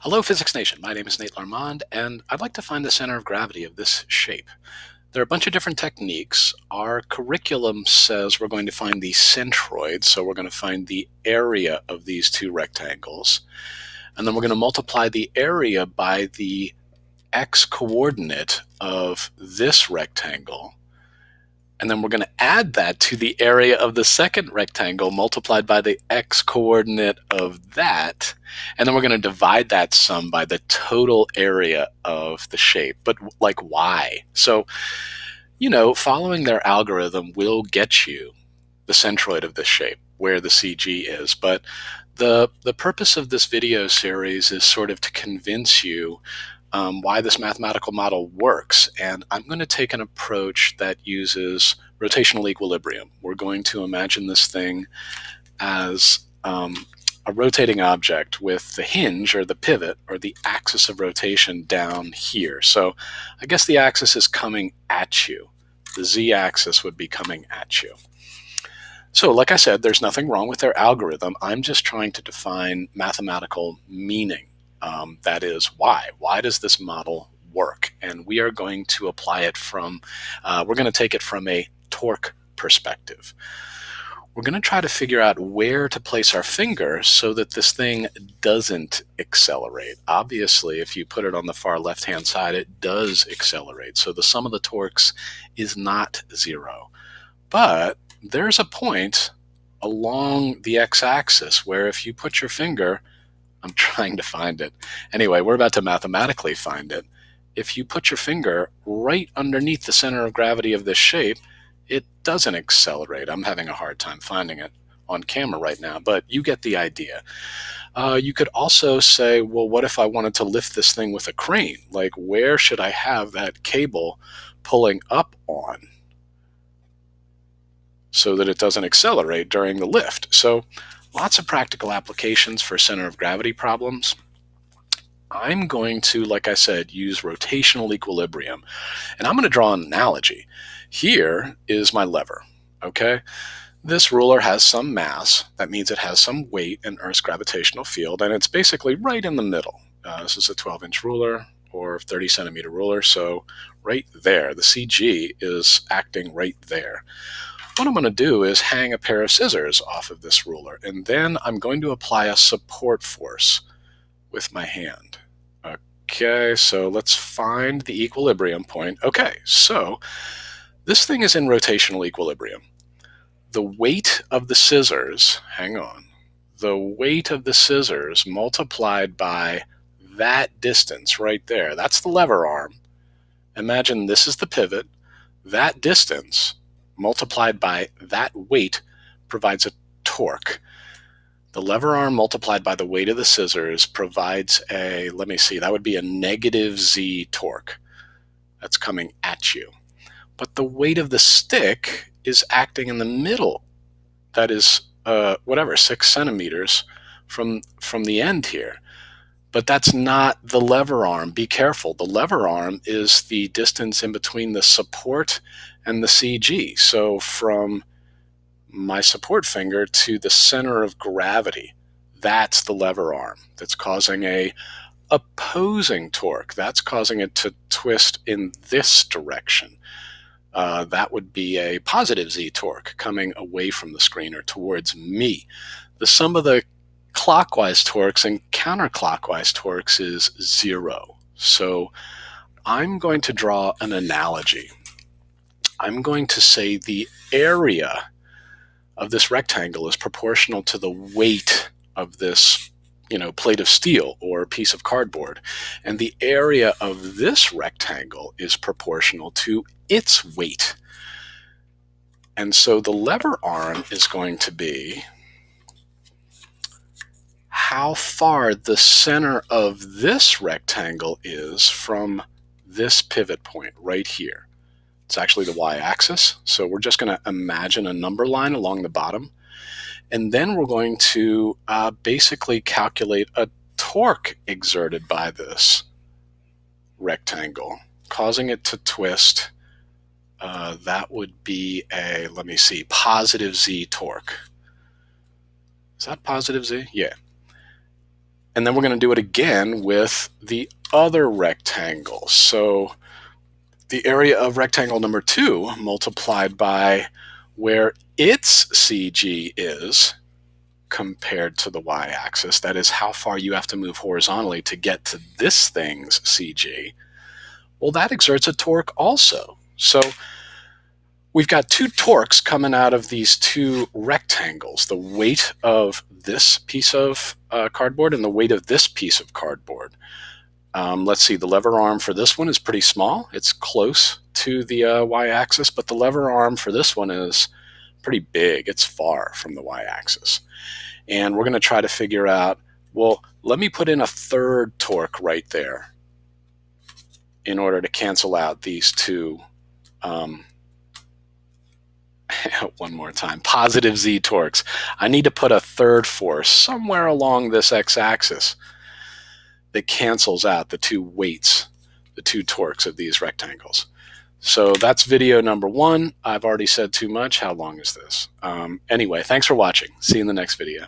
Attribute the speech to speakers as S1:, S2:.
S1: Hello, Physics Nation. My name is Nate Larmond, and I'd like to find the center of gravity of this shape. There are a bunch of different techniques. Our curriculum says we're going to find the centroid, so we're going to find the area of these two rectangles, and then we're going to multiply the area by the x-coordinate of this rectangle, and then we're going to add that to the area of the second rectangle multiplied by the x-coordinate of that, and then we're going to divide that sum by the total area of the shape. But like, why? So, following their algorithm will get you the centroid of this shape, where the CG is. But the purpose of this video series is sort of to convince you why this mathematical model works. And I'm going to take an approach that uses rotational equilibrium. We're going to imagine this thing as a rotating object with the hinge or the pivot or the axis of rotation down here. So I guess the axis is coming at you. The z-axis would be coming at you. So like I said, there's nothing wrong with their algorithm. I'm just trying to define mathematical meaning. That is, why? Why does this model work? And we are going to apply it from, we're going to take it from a torque perspective. We're going to try to figure out where to place our finger so that this thing doesn't accelerate. Obviously, if you put it on the far left-hand side, it does accelerate. So the sum of the torques is not zero. But there's a point along the x-axis where if you put your finger, I'm trying to find it. Anyway, we're about to mathematically find it. If you put your finger right underneath the center of gravity of this shape, it doesn't accelerate. I'm having a hard time finding it on camera right now, but you get the idea. You could also say, well, what if I wanted to lift this thing with a crane? Like, where should I have that cable pulling up on so that it doesn't accelerate during the lift? So lots of practical applications for center of gravity problems. I'm going to, like I said, use rotational equilibrium. And I'm going to draw an analogy. Here is my lever, okay? This ruler has some mass. That means it has some weight in Earth's gravitational field, and it's basically right in the middle. This is a 12-inch ruler or 30-centimeter ruler, so right there. The CG is acting right there. What I'm going to do is hang a pair of scissors off of this ruler, and then I'm going to apply a support force with my hand. Okay, so let's find the equilibrium point. Okay, so this thing is in rotational equilibrium. The weight of the scissors, hang on, the weight of the scissors multiplied by that distance right there, that's the lever arm. Imagine this is the pivot. That distance multiplied by that weight provides a torque. The lever arm multiplied by the weight of the scissors provides a, let me see, that would be a negative z torque that's coming at you. But the weight of the stick is acting in the middle. That is, 6 centimeters from the end here. But that's not the lever arm. Be careful. The lever arm is the distance in between the support and the CG. So from my support finger to the center of gravity, that's the lever arm that's causing a opposing torque. That's causing it to twist in this direction. That would be a positive z torque coming away from the screen or towards me. The sum of the clockwise torques and counterclockwise torques is zero. So I'm going to draw an analogy. I'm going to say the area of this rectangle is proportional to the weight of this plate of steel or piece of cardboard. And the area of this rectangle is proportional to its weight. And so the lever arm is going to be how far the center of this rectangle is from this pivot point right here. It's actually the y-axis. So we're just going to imagine a number line along the bottom. And then we're going to basically calculate a torque exerted by this rectangle, causing it to twist. That would be a, let me see, positive z torque. Is that positive z? Yeah. And then we're going to do it again with the other rectangle. So the area of rectangle number 2 multiplied by where its CG is compared to the y-axis, that is how far you have to move horizontally to get to this thing's CG, well, that exerts a torque also. So we've got 2 torques coming out of these 2 rectangles, the weight of this piece of cardboard and the weight of this piece of cardboard. Let's see, the lever arm for this one is pretty small. It's close to the y-axis, but the lever arm for this one is pretty big. It's far from the y-axis. And we're going to try to figure out, well, let me put in a third torque right there in order to cancel out these 2, one more time, positive z torques. I need to put a third force somewhere along this x-axis that cancels out the 2 weights, the 2 torques of these rectangles. So that's video number 1. I've already said too much. How long is this? Anyway, thanks for watching. See you in the next video.